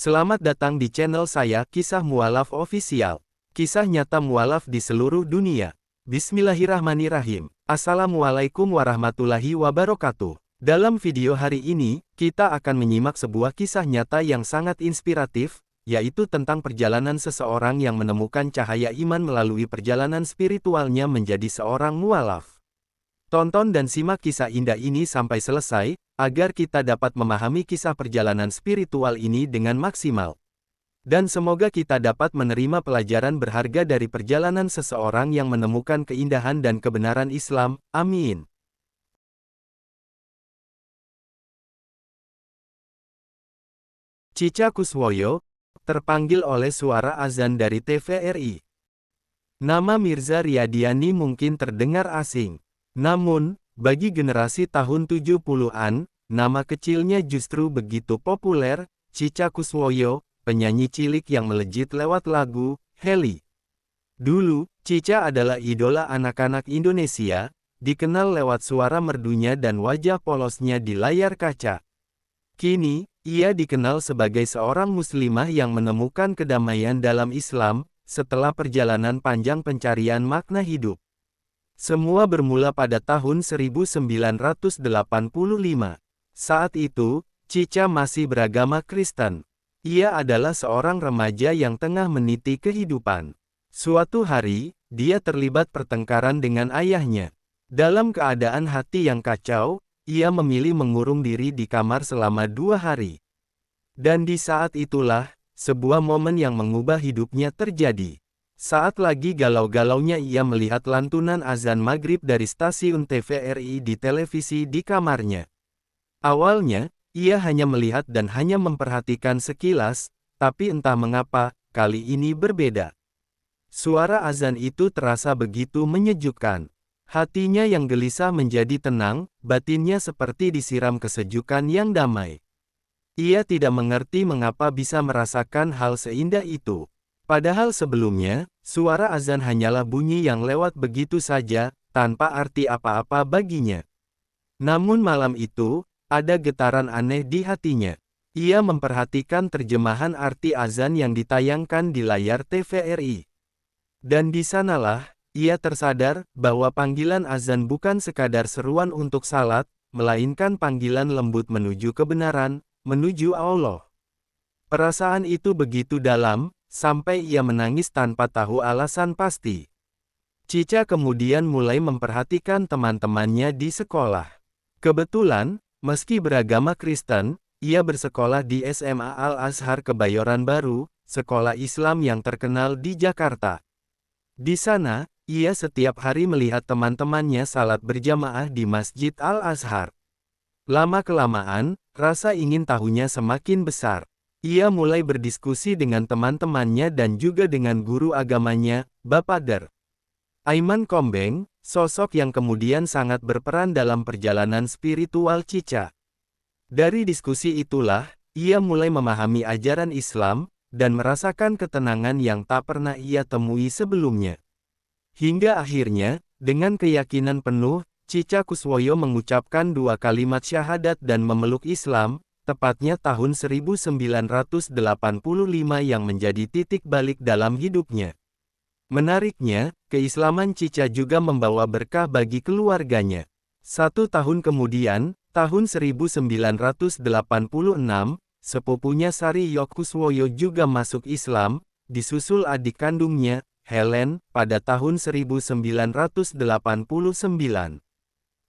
Selamat datang di channel saya, Kisah Mualaf Official. Kisah nyata mualaf di seluruh dunia. Bismillahirrahmanirrahim. Assalamualaikum warahmatullahi wabarakatuh. Dalam video hari ini, kita akan menyimak sebuah kisah nyata yang sangat inspiratif, yaitu tentang perjalanan seseorang yang menemukan cahaya iman melalui perjalanan spiritualnya menjadi seorang mualaf. Tonton dan simak kisah indah ini sampai selesai, agar kita dapat memahami kisah perjalanan spiritual ini dengan maksimal. Dan semoga kita dapat menerima pelajaran berharga dari perjalanan seseorang yang menemukan keindahan dan kebenaran Islam. Amin. Cica Kuswoyo, terpanggil oleh suara azan dari TVRI. Nama Mirza Riyadiani mungkin terdengar asing. Namun, bagi generasi tahun 70-an, nama kecilnya justru begitu populer. Cica Kuswoyo, penyanyi cilik yang melejit lewat lagu Heli. Dulu, Cica adalah idola anak-anak Indonesia, dikenal lewat suara merdunya dan wajah polosnya di layar kaca. Kini, ia dikenal sebagai seorang muslimah yang menemukan kedamaian dalam Islam, setelah perjalanan panjang pencarian makna hidup. Semua bermula pada tahun 1985. Saat itu, Cica masih beragama Kristen. Ia adalah seorang remaja yang tengah meniti kehidupan. Suatu hari, dia terlibat pertengkaran dengan ayahnya. Dalam keadaan hati yang kacau, ia memilih mengurung diri di kamar selama 2 hari. Dan di saat itulah, sebuah momen yang mengubah hidupnya terjadi. Saat lagi galau-galaunya ia melihat lantunan azan maghrib dari stasiun TVRI di televisi di kamarnya. Awalnya, ia hanya melihat dan hanya memperhatikan sekilas, tapi entah mengapa, kali ini berbeda. Suara azan itu terasa begitu menyejukkan. Hatinya yang gelisah menjadi tenang, batinnya seperti disiram kesejukan yang damai. Ia tidak mengerti mengapa bisa merasakan hal seindah itu. Padahal sebelumnya, suara azan hanyalah bunyi yang lewat begitu saja, tanpa arti apa-apa baginya. Namun malam itu, ada getaran aneh di hatinya. Ia memperhatikan terjemahan arti azan yang ditayangkan di layar TVRI. Dan di sanalah, ia tersadar bahwa panggilan azan bukan sekadar seruan untuk salat, melainkan panggilan lembut menuju kebenaran, menuju Allah. Perasaan itu begitu dalam, sampai ia menangis tanpa tahu alasan pasti. Cica kemudian mulai memperhatikan teman-temannya di sekolah. Kebetulan, meski beragama Kristen, ia bersekolah di SMA Al-Azhar Kebayoran Baru, sekolah Islam yang terkenal di Jakarta. Di sana, ia setiap hari melihat teman-temannya salat berjamaah di Masjid Al-Azhar. Lama-kelamaan, rasa ingin tahunya semakin besar. Ia mulai berdiskusi dengan teman-temannya dan juga dengan guru agamanya, Bapak Der. Aiman Kombeng, sosok yang kemudian sangat berperan dalam perjalanan spiritual Cica. Dari diskusi itulah, ia mulai memahami ajaran Islam, dan merasakan ketenangan yang tak pernah ia temui sebelumnya. Hingga akhirnya, dengan keyakinan penuh, Cica Kuswoyo mengucapkan 2 kalimat syahadat dan memeluk Islam, tepatnya tahun 1985 yang menjadi titik balik dalam hidupnya. Menariknya, keislaman Cica juga membawa berkah bagi keluarganya. 1 tahun kemudian, tahun 1986, sepupunya Sari Yok Kuswoyo juga masuk Islam, disusul adik kandungnya, Helen, pada tahun 1989.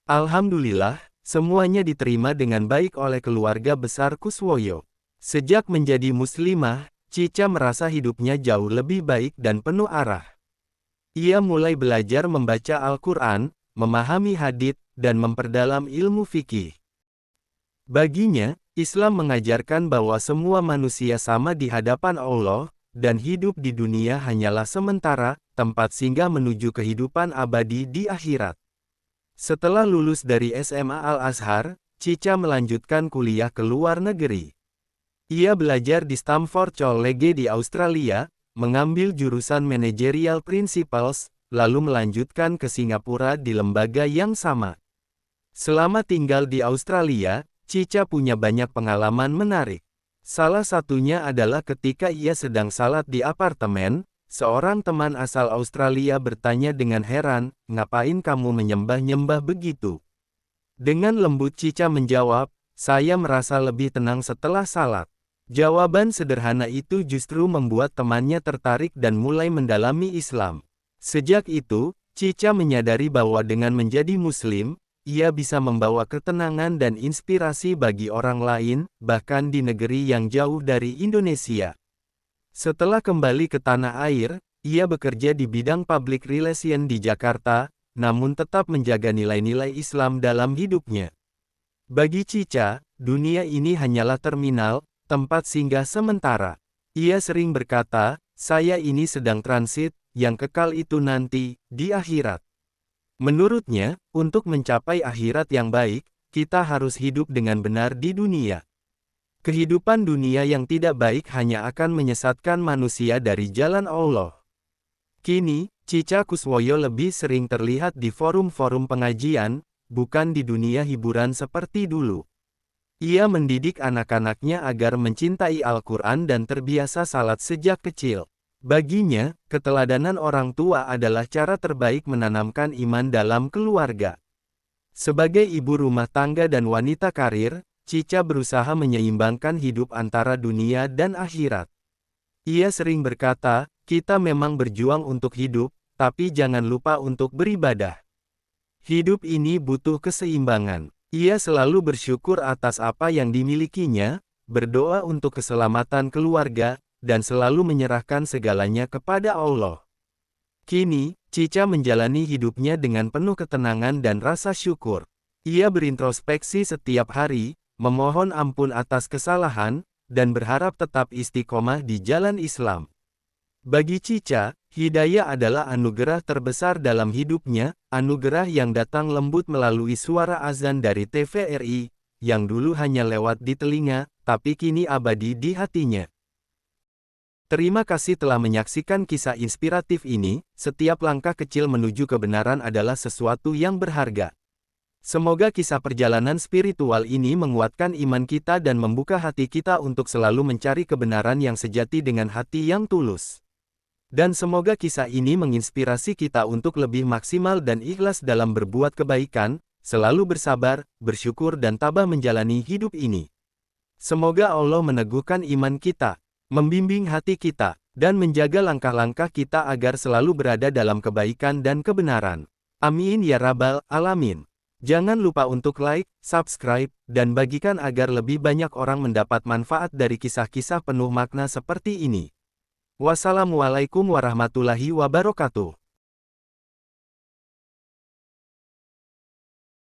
Alhamdulillah, semuanya diterima dengan baik oleh keluarga besar Kuswoyo. Sejak menjadi muslimah, Cica merasa hidupnya jauh lebih baik dan penuh arah. Ia mulai belajar membaca Al-Quran, memahami hadits, dan memperdalam ilmu fikih. Baginya, Islam mengajarkan bahwa semua manusia sama di hadapan Allah, dan hidup di dunia hanyalah sementara, tempat singgah menuju kehidupan abadi di akhirat. Setelah lulus dari SMA Al-Azhar, Cica melanjutkan kuliah ke luar negeri. Ia belajar di Stamford College di Australia, mengambil jurusan Managerial Principles, lalu melanjutkan ke Singapura di lembaga yang sama. Selama tinggal di Australia, Cica punya banyak pengalaman menarik. Salah satunya adalah ketika ia sedang salat di apartemen, seorang teman asal Australia bertanya dengan heran, "Ngapain kamu menyembah-nyembah begitu?" Dengan lembut Cica menjawab, "Saya merasa lebih tenang setelah salat." Jawaban sederhana itu justru membuat temannya tertarik dan mulai mendalami Islam. Sejak itu, Cica menyadari bahwa dengan menjadi Muslim, ia bisa membawa ketenangan dan inspirasi bagi orang lain, bahkan di negeri yang jauh dari Indonesia. Setelah kembali ke tanah air, ia bekerja di bidang public relation di Jakarta, namun tetap menjaga nilai-nilai Islam dalam hidupnya. Bagi Cica, dunia ini hanyalah terminal, tempat singgah sementara. Ia sering berkata, "Saya ini sedang transit, yang kekal itu nanti, di akhirat." Menurutnya, untuk mencapai akhirat yang baik, kita harus hidup dengan benar di dunia. Kehidupan dunia yang tidak baik hanya akan menyesatkan manusia dari jalan Allah. Kini, Cica Kuswoyo lebih sering terlihat di forum-forum pengajian, bukan di dunia hiburan seperti dulu. Ia mendidik anak-anaknya agar mencintai Al-Quran dan terbiasa salat sejak kecil. Baginya, keteladanan orang tua adalah cara terbaik menanamkan iman dalam keluarga. Sebagai ibu rumah tangga dan wanita karir, Cica berusaha menyeimbangkan hidup antara dunia dan akhirat. Ia sering berkata, "Kita memang berjuang untuk hidup, tapi jangan lupa untuk beribadah." Hidup ini butuh keseimbangan. Ia selalu bersyukur atas apa yang dimilikinya, berdoa untuk keselamatan keluarga, dan selalu menyerahkan segalanya kepada Allah. Kini, Cica menjalani hidupnya dengan penuh ketenangan dan rasa syukur. Ia berintrospeksi setiap hari, memohon ampun atas kesalahan, dan berharap tetap istiqomah di jalan Islam. Bagi Cica, hidayah adalah anugerah terbesar dalam hidupnya, anugerah yang datang lembut melalui suara azan dari TVRI, yang dulu hanya lewat di telinga, tapi kini abadi di hatinya. Terima kasih telah menyaksikan kisah inspiratif ini. Setiap langkah kecil menuju kebenaran adalah sesuatu yang berharga. Semoga kisah perjalanan spiritual ini menguatkan iman kita dan membuka hati kita untuk selalu mencari kebenaran yang sejati dengan hati yang tulus. Dan semoga kisah ini menginspirasi kita untuk lebih maksimal dan ikhlas dalam berbuat kebaikan, selalu bersabar, bersyukur dan tabah menjalani hidup ini. Semoga Allah meneguhkan iman kita, membimbing hati kita, dan menjaga langkah-langkah kita agar selalu berada dalam kebaikan dan kebenaran. Amin ya rabbal alamin. Jangan lupa untuk like, subscribe, dan bagikan agar lebih banyak orang mendapat manfaat dari kisah-kisah penuh makna seperti ini. Wassalamualaikum warahmatullahi wabarakatuh.